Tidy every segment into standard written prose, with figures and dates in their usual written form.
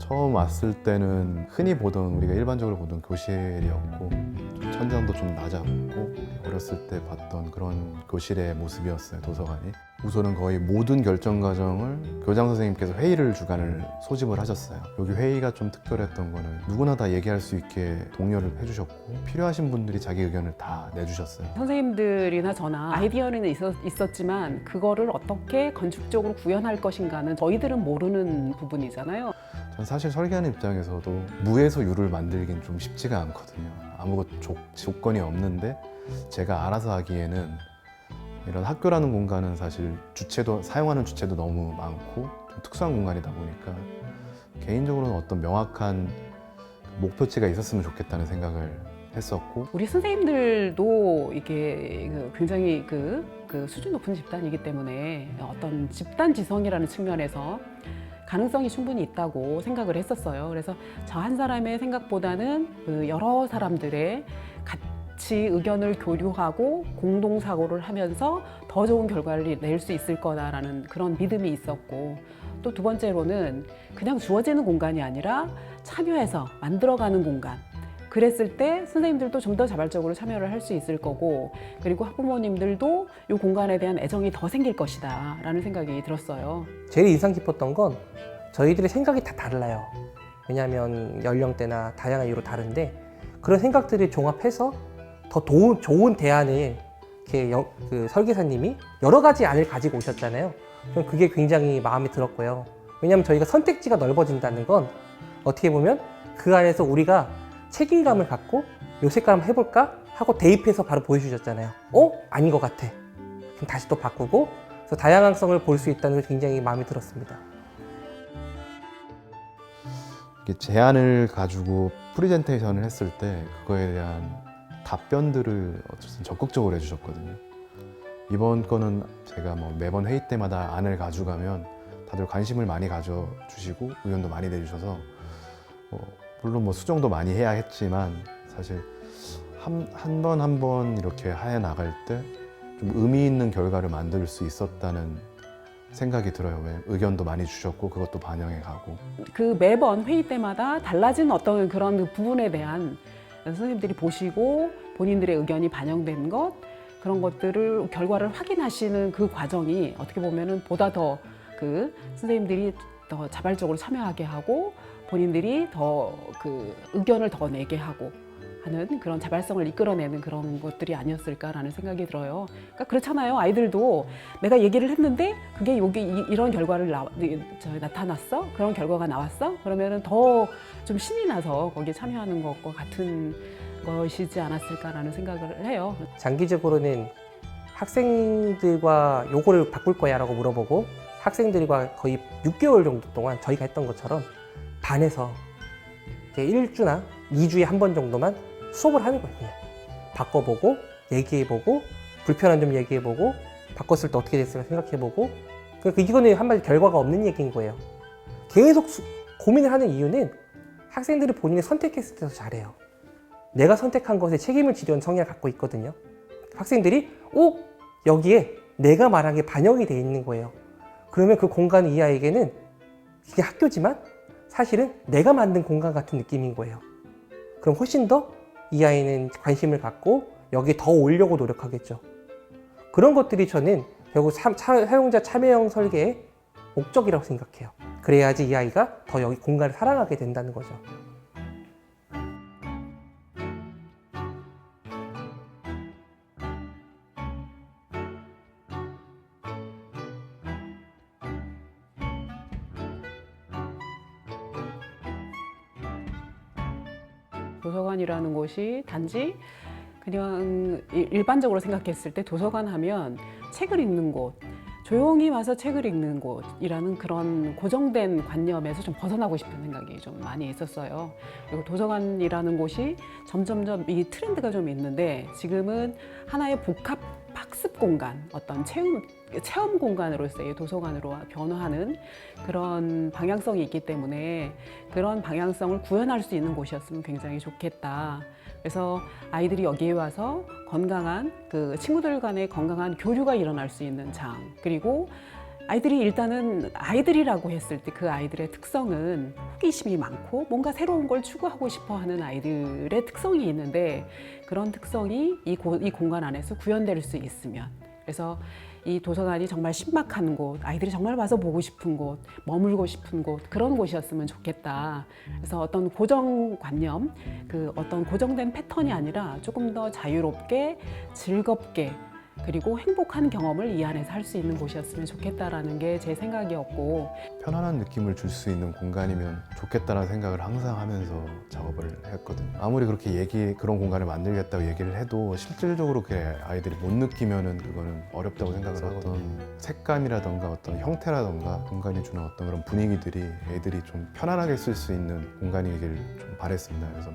처음 왔을 때는 흔히 보던, 우리가 일반적으로 보던 교실이었고, 천장도 좀 낮았고, 어렸을 때 봤던 그런 교실의 모습이었어요, 도서관이. 우선은 거의 모든 결정 과정을 교장 선생님께서 회의를 주관을 소집을 하셨어요. 여기 회의가 좀 특별했던 거는 누구나 다 얘기할 수 있게 독려를 해주셨고, 필요하신 분들이 자기 의견을 다 내주셨어요. 선생님들이나 저나 아이디어는 있었지만 그거를 어떻게 건축적으로 구현할 것인가는 저희들은 모르는 부분이잖아요. 전 사실 설계하는 입장에서도 무에서 유를 만들긴 좀 쉽지가 않거든요. 아무것도 조건이 없는데 제가 알아서 하기에는, 이런 학교라는 공간은 사실 사용하는 주체도 너무 많고 좀 특수한 공간이다 보니까 개인적으로는 어떤 명확한 목표치가 있었으면 좋겠다는 생각을 했었고, 우리 선생님들도 이게 굉장히 그 수준 높은 집단이기 때문에 어떤 집단 지성이라는 측면에서 가능성이 충분히 있다고 생각을 했었어요. 그래서 저 한 사람의 생각보다는 그 여러 사람들의 같이 의견을 교류하고 공동 사고를 하면서 더 좋은 결과를 낼 수 있을 거다라는 그런 믿음이 있었고, 또 두 번째로는 그냥 주어지는 공간이 아니라 참여해서 만들어가는 공간. 그랬을 때 선생님들도 좀 더 자발적으로 참여를 할 수 있을 거고, 그리고 학부모님들도 이 공간에 대한 애정이 더 생길 것이다 라는 생각이 들었어요. 제일 인상 깊었던 건 저희들의 생각이 다 달라요. 왜냐하면 연령대나 다양한 이유로 다른데, 그런 생각들을 종합해서 더 좋은 대안을 이렇게 그 설계사님이 여러 가지 안을 가지고 오셨잖아요. 저는 그게 굉장히 마음에 들었고요. 왜냐하면 저희가 선택지가 넓어진다는 건 어떻게 보면 그 안에서 우리가 책임감을 갖고 요 색깔 한번 해볼까 하고 대입해서 바로 보여주셨잖아요. 아닌 것 같아. 그럼 다시 또 바꾸고, 그래서 다양성을 볼 수 있다는 게 굉장히 마음에 들었습니다. 이게 제안을 가지고 프레젠테이션을 했을 때 그거에 대한 답변들을 어쨌든 적극적으로 해주셨거든요. 이번 거는 제가 뭐 매번 회의 때마다 안을 가져가면 다들 관심을 많이 가져주시고 의견도 많이 내주셔서, 물론 뭐 수정도 많이 해야 했지만 사실 한 번 한 번 이렇게 해 나갈 때 좀 의미 있는 결과를 만들 수 있었다는 생각이 들어요. 왜 의견도 많이 주셨고 그것도 반영해 가고. 그 매번 회의 때마다 달라진 어떤 그런 부분에 대한 선생님들이 보시고 본인들의 의견이 반영된 것, 그런 것들을 결과를 확인하시는 그 과정이 어떻게 보면은 보다 더 그 선생님들이 더 자발적으로 참여하게 하고 본인들이 더 그 의견을 더 내게 하고 하는 그런 자발성을 이끌어내는 그런 것들이 아니었을까라는 생각이 들어요. 그러니까 그렇잖아요. 아이들도 내가 얘기를 했는데 그게 여기 이런 결과를 나타났어? 그런 결과가 나왔어? 그러면은 더 좀 신이 나서 거기에 참여하는 것과 같은 것이지 않았을까라는 생각을 해요. 장기적으로는 학생들과 요거를 바꿀 거야 라고 물어보고, 학생들과 거의 6개월 정도 동안 저희가 했던 것처럼 반에서 1주나 2주에 한 번 정도만 수업을 하는 거예요. 그냥 바꿔보고 얘기해보고 불편한 점 얘기해보고 바꿨을 때 어떻게 됐을까 생각해보고. 그러니까 이거는 한마디 결과가 없는 얘기인 거예요. 계속 고민을 하는 이유는 학생들이 본인이 선택했을 때 더 잘해요. 내가 선택한 것에 책임을 지려는 성향을 갖고 있거든요. 학생들이 여기에 내가 말한 게 반영이 돼 있는 거예요. 그러면 그 공간이 이 아이에게는 이게 학교지만 사실은 내가 만든 공간 같은 느낌인 거예요. 그럼 훨씬 더 이 아이는 관심을 갖고 여기에 더 오려고 노력하겠죠. 그런 것들이 저는 결국 사용자 참여형 설계의 목적이라고 생각해요. 그래야지 이 아이가 더 여기 공간을 사랑하게 된다는 거죠. 도서관이라는 곳이 단지 그냥 일반적으로 생각했을 때 도서관 하면 책을 읽는 곳, 조용히 와서 책을 읽는 곳이라는 그런 고정된 관념에서 좀 벗어나고 싶은 생각이 좀 많이 있었어요. 그리고 도서관이라는 곳이 점점점 이 트렌드가 좀 있는데, 지금은 하나의 복합 학습 공간, 어떤 체험 공간으로서의 도서관으로 변화하는 그런 방향성이 있기 때문에 그런 방향성을 구현할 수 있는 곳이었으면 굉장히 좋겠다. 그래서 아이들이 여기에 와서 건강한 그 친구들 간의 건강한 교류가 일어날 수 있는 장, 그리고 아이들이 일단은 아이들이라고 했을 때 그 아이들의 특성은 호기심이 많고 뭔가 새로운 걸 추구하고 싶어 하는 아이들의 특성이 있는데 그런 특성이 이 공간 안에서 구현될 수 있으면 그래서 이 도서관이 정말 신박한 곳, 아이들이 정말 와서 보고 싶은 곳, 머물고 싶은 곳 그런 곳이었으면 좋겠다. 그래서 어떤 고정관념, 그 어떤 고정된 패턴이 아니라 조금 더 자유롭게 즐겁게 그리고 행복한 경험을 이 안에서 할 수 있는 곳이었으면 좋겠다라는 게 제 생각이었고 편안한 느낌을 줄 수 있는 공간이면 좋겠다는 생각을 항상 하면서 작업을 했거든요. 아무리 그렇게 그런 공간을 만들겠다고 얘기를 해도 실질적으로 그 아이들이 못 느끼면은 그거는 어렵다고 생각을 하거든요. 어떤 색감이라던가 어떤 형태라던가 공간이 주는 어떤 그런 분위기들이 애들이 좀 편안하게 쓸 수 있는 공간이길 좀 바랬습니다. 그래서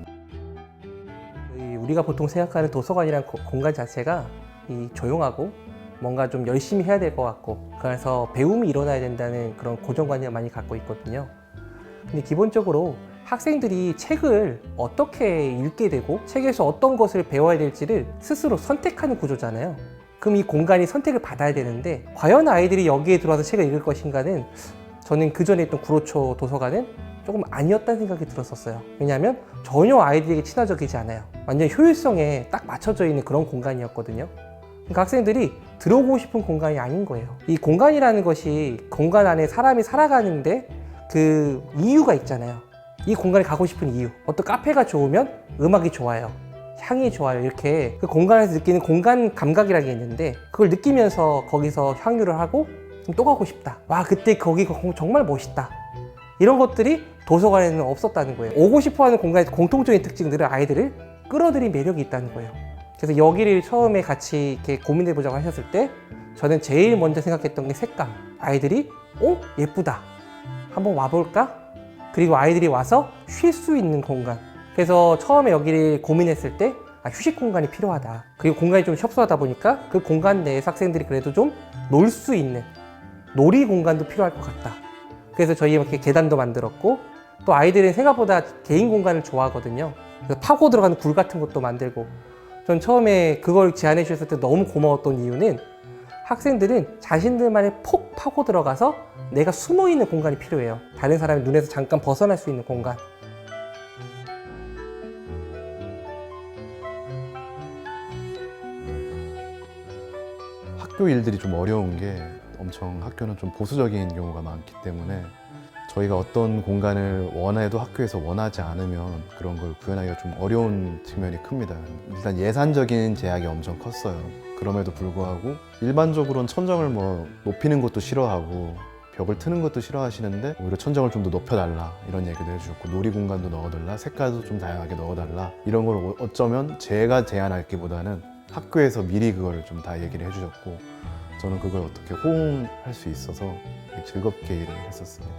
우리가 보통 생각하는 도서관이란 공간 자체가 이 조용하고 뭔가 좀 열심히 해야 될 것 같고 그래서 배움이 일어나야 된다는 그런 고정관념을 많이 갖고 있거든요. 근데 기본적으로 학생들이 책을 어떻게 읽게 되고 책에서 어떤 것을 배워야 될지를 스스로 선택하는 구조잖아요. 그럼 이 공간이 선택을 받아야 되는데 과연 아이들이 여기에 들어와서 책을 읽을 것인가는 저는 그전에 있던 구로초 도서관은 조금 아니었다는 생각이 들었었어요. 왜냐하면 전혀 아이들에게 친화적이지 않아요. 완전 효율성에 딱 맞춰져 있는 그런 공간이었거든요. 그러니까 학생들이 들어오고 싶은 공간이 아닌 거예요. 이 공간이라는 것이 공간 안에 사람이 살아가는데 그 이유가 있잖아요. 이 공간에 가고 싶은 이유. 어떤 카페가 좋으면 음악이 좋아요. 향이 좋아요. 이렇게 그 공간에서 느끼는 공간 감각이라는 게 있는데 그걸 느끼면서 거기서 향유를 하고 또 가고 싶다. 와, 그때 거기 정말 멋있다. 이런 것들이 도서관에는 없었다는 거예요. 오고 싶어하는 공간의 공통적인 특징들을 아이들을 끌어들인 매력이 있다는 거예요. 그래서 여기를 처음에 같이 이렇게 고민해보자고 하셨을 때 저는 제일 먼저 생각했던 게 색감. 아이들이 예쁘다. 한번 와볼까? 그리고 아이들이 와서 쉴 수 있는 공간. 그래서 처음에 여기를 고민했을 때 휴식 공간이 필요하다. 그리고 공간이 좀 협소하다 보니까 그 공간 내에서 학생들이 그래도 좀 놀 수 있는 놀이 공간도 필요할 것 같다. 그래서 저희 이렇게 계단도 만들었고 또 아이들은 생각보다 개인 공간을 좋아하거든요. 그래서 파고 들어가는 굴 같은 것도 만들고 전 처음에 그걸 제안해 주셨을 때 너무 고마웠던 이유는 학생들은 자신들만의 폭 파고 들어가서 내가 숨어 있는 공간이 필요해요. 다른 사람의 눈에서 잠깐 벗어날 수 있는 공간. 학교 일들이 좀 어려운 게 엄청 학교는 좀 보수적인 경우가 많기 때문에 저희가 어떤 공간을 원해도 학교에서 원하지 않으면 그런 걸 구현하기가 좀 어려운 측면이 큽니다. 일단 예산적인 제약이 엄청 컸어요. 그럼에도 불구하고 일반적으로는 천정을 높이는 것도 싫어하고 벽을 트는 것도 싫어하시는데 오히려 천정을 좀 더 높여달라 이런 얘기도 해주셨고 놀이 공간도 넣어달라 색깔도 좀 다양하게 넣어달라 이런 걸 어쩌면 제가 제안하기보다는 학교에서 미리 그거를 좀 다 얘기를 해주셨고 저는 그걸 어떻게 호응할 수 있어서 되게 즐겁게 일을 했었습니다.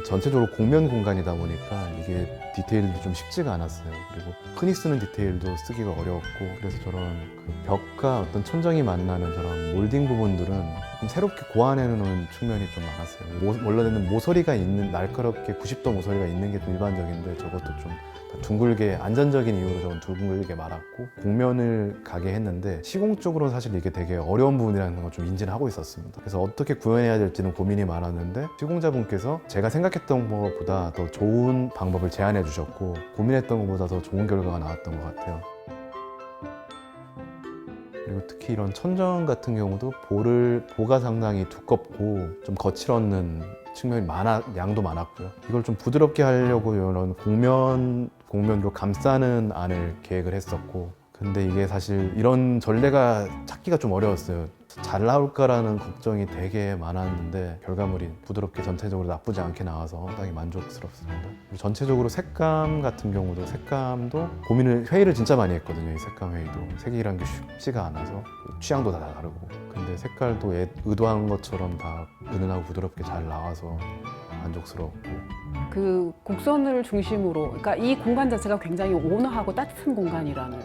전체적으로 공면 공간이다 보니까 이게 디테일도 좀 쉽지가 않았어요. 그리고 흔히 쓰는 디테일도 쓰기가 어려웠고 그래서 저런 그 벽과 어떤 천정이 만나는 저런 몰딩 부분들은 좀 새롭게 고안해놓은 측면이 좀 많았어요. 원래는 모서리가 있는 날카롭게 90도 모서리가 있는 게 좀 일반적인데 저것도 좀 둥글게 안전적인 이유로 좀 둥글게 말았고 공면을 가게 했는데 시공적으로 사실 이게 되게 어려운 부분이라는 걸 좀 인지를 하고 있었습니다. 그래서 어떻게 구현해야 될지는 고민이 많았는데 시공자분께서 제가 생각했던 것보다 더 좋은 방법을 제안해 주셨고 고민했던 것보다 더 좋은 결과가 나왔던 것 같아요. 그리고 특히 이런 천정 같은 경우도 보가 상당히 두껍고 좀 거칠었는 측면이 양도 많았고요. 이걸 좀 부드럽게 하려고 이런 공면으로 감싸는 안을 계획을 했었고 근데 이게 사실 이런 전례가 찾기가 좀 어려웠어요. 잘 나올까라는 걱정이 되게 많았는데 결과물이 부드럽게 전체적으로 나쁘지 않게 나와서 상당히 만족스럽습니다. 그리고 전체적으로 색감 같은 경우도 색감도 회의를 진짜 많이 했거든요. 이 색감 회의도 색이란 게 쉽지가 않아서 취향도 다 다르고 근데 색깔도 의도한 것처럼 다 은은하고 부드럽게 잘 나와서 만족스러웠고 그 곡선을 중심으로 그러니까 이 공간 자체가 굉장히 온화하고 따뜻한 공간이라는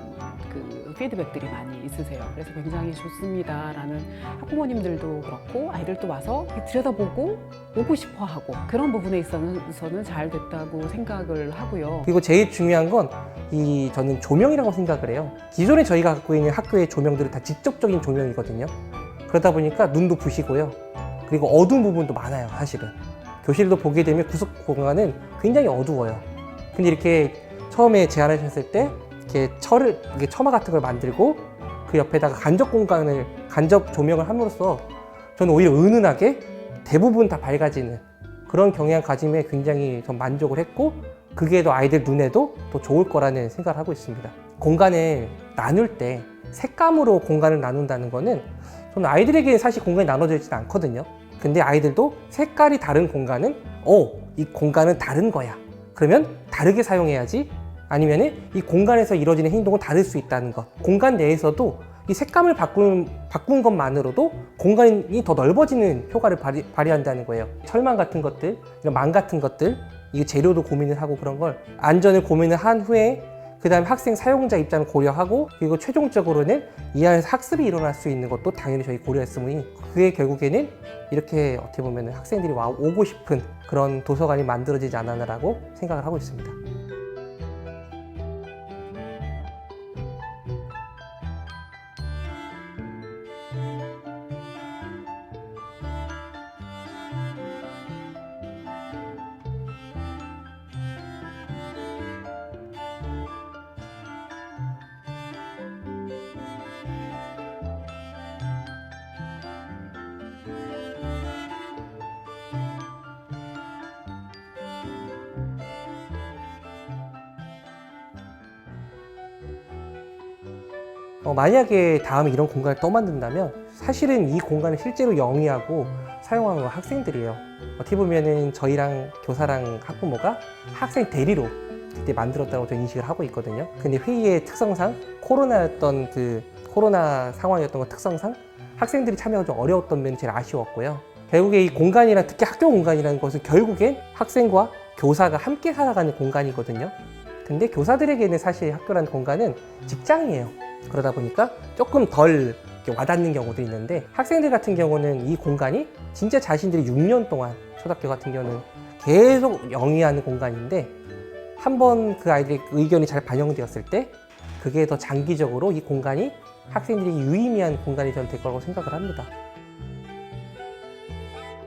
그 피드백들이 많이 있으세요. 그래서 굉장히 좋습니다라는 학부모님들도 그렇고 아이들도 와서 들여다보고 오고 싶어하고 그런 부분에 있어서는 잘 됐다고 생각을 하고요. 그리고 제일 중요한 건 저는 조명이라고 생각을 해요. 기존에 저희가 갖고 있는 학교의 조명들은 다 직접적인 조명이거든요. 그러다 보니까 눈도 부시고요. 그리고 어두운 부분도 많아요, 사실은. 교실도 보게 되면 구석 공간은 굉장히 어두워요. 근데 이렇게 처음에 제안하셨을 때 이렇게 처마 같은 걸 만들고 그 옆에다가 간접 조명을 함으로써 저는 오히려 은은하게 대부분 다 밝아지는 그런 경향 가짐에 굉장히 좀 만족을 했고, 그게 더 아이들 눈에도 더 좋을 거라는 생각을 하고 있습니다. 공간을 나눌 때 색감으로 공간을 나눈다는 거는 저는 아이들에게 사실 공간이 나눠져 있지는 않거든요. 근데 아이들도 색깔이 다른 공간은 이 공간은 다른 거야. 그러면 다르게 사용해야지. 아니면 이 공간에서 이루어지는 행동은 다를 수 있다는 것. 공간 내에서도 이 색감을 바꾼 것만으로도 공간이 더 넓어지는 효과를 발휘한다는 거예요. 철망 같은 것들, 이런 망 같은 것들, 이 재료도 고민을 하고 그런 걸 안전을 고민을 한 후에 그 다음에 학생 사용자 입장을 고려하고, 그리고 최종적으로는 이 안에서 학습이 일어날 수 있는 것도 당연히 저희 고려했으니, 그게 결국에는 이렇게 어떻게 보면 학생들이 오고 싶은 그런 도서관이 만들어지지 않았나라고 생각을 하고 있습니다. 만약에 다음에 이런 공간을 또 만든다면 사실은 이 공간을 실제로 영위하고 사용하는 건 학생들이에요. 어떻게 보면은 저희랑 교사랑 학부모가 학생 대리로 그때 만들었다고 저는 인식을 하고 있거든요. 근데 회의의 특성상 코로나 상황이었던 것 특성상 학생들이 참여가 좀 어려웠던 면이 제일 아쉬웠고요. 결국에 이 공간이란, 특히 학교 공간이라는 것은 결국엔 학생과 교사가 함께 살아가는 공간이거든요. 근데 교사들에게는 사실 학교라는 공간은 직장이에요. 그러다 보니까 조금 덜 와닿는 경우도 있는데, 학생들 같은 경우는 이 공간이 진짜 자신들이 6년 동안, 초등학교 같은 경우는 계속 영위하는 공간인데, 한번 그 아이들의 의견이 잘 반영되었을 때 그게 더 장기적으로 이 공간이 학생들이 유의미한 공간이 될 거라고 생각을 합니다.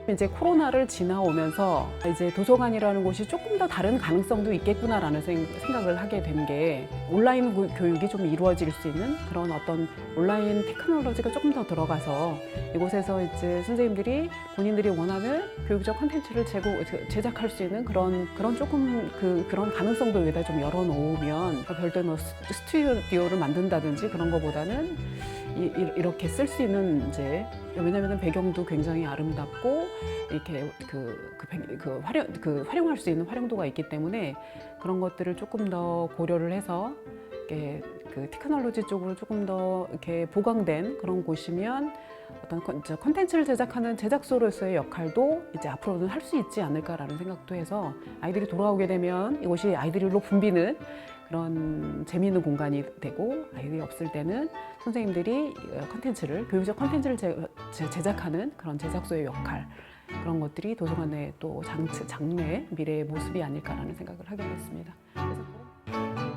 이제 코로나를 지나오면서 이제 도서관이라는 곳이 조금 더 다른 가능성도 있겠구나라는 생각을 하게 된 게, 온라인 교육이 좀 이루어질 수 있는 그런 어떤 온라인 테크놀로지가 조금 더 들어가서 이곳에서 이제 선생님들이 본인들이 원하는 교육적 콘텐츠를 제작할 수 있는 그런 조금 그런 가능성도 여기다 좀 열어놓으면, 별도의 스튜디오를 만든다든지 그런 거보다는 이렇게 쓸 수 있는, 이제 왜냐하면 배경도 굉장히 아름답고 이렇게 활용할 수 있는 활용도가 있기 때문에 그런 것들을 조금 더 고려를 해서 이렇게 테크놀로지 쪽으로 조금 더 이렇게 보강된 그런 곳이면 어떤 콘텐츠를 제작하는 제작소로서의 역할도 이제 앞으로는 할 수 있지 않을까라는 생각도 해서, 아이들이 돌아오게 되면 이곳이 아이들로 붐비는 그런 재미있는 공간이 되고, 아이들이 없을 때는 선생님들이 교육적 콘텐츠를 제작하는 그런 제작소의 역할, 그런 것들이 도서관의 또 장래 미래의 모습이 아닐까라는 생각을 하게 됐습니다. 그래서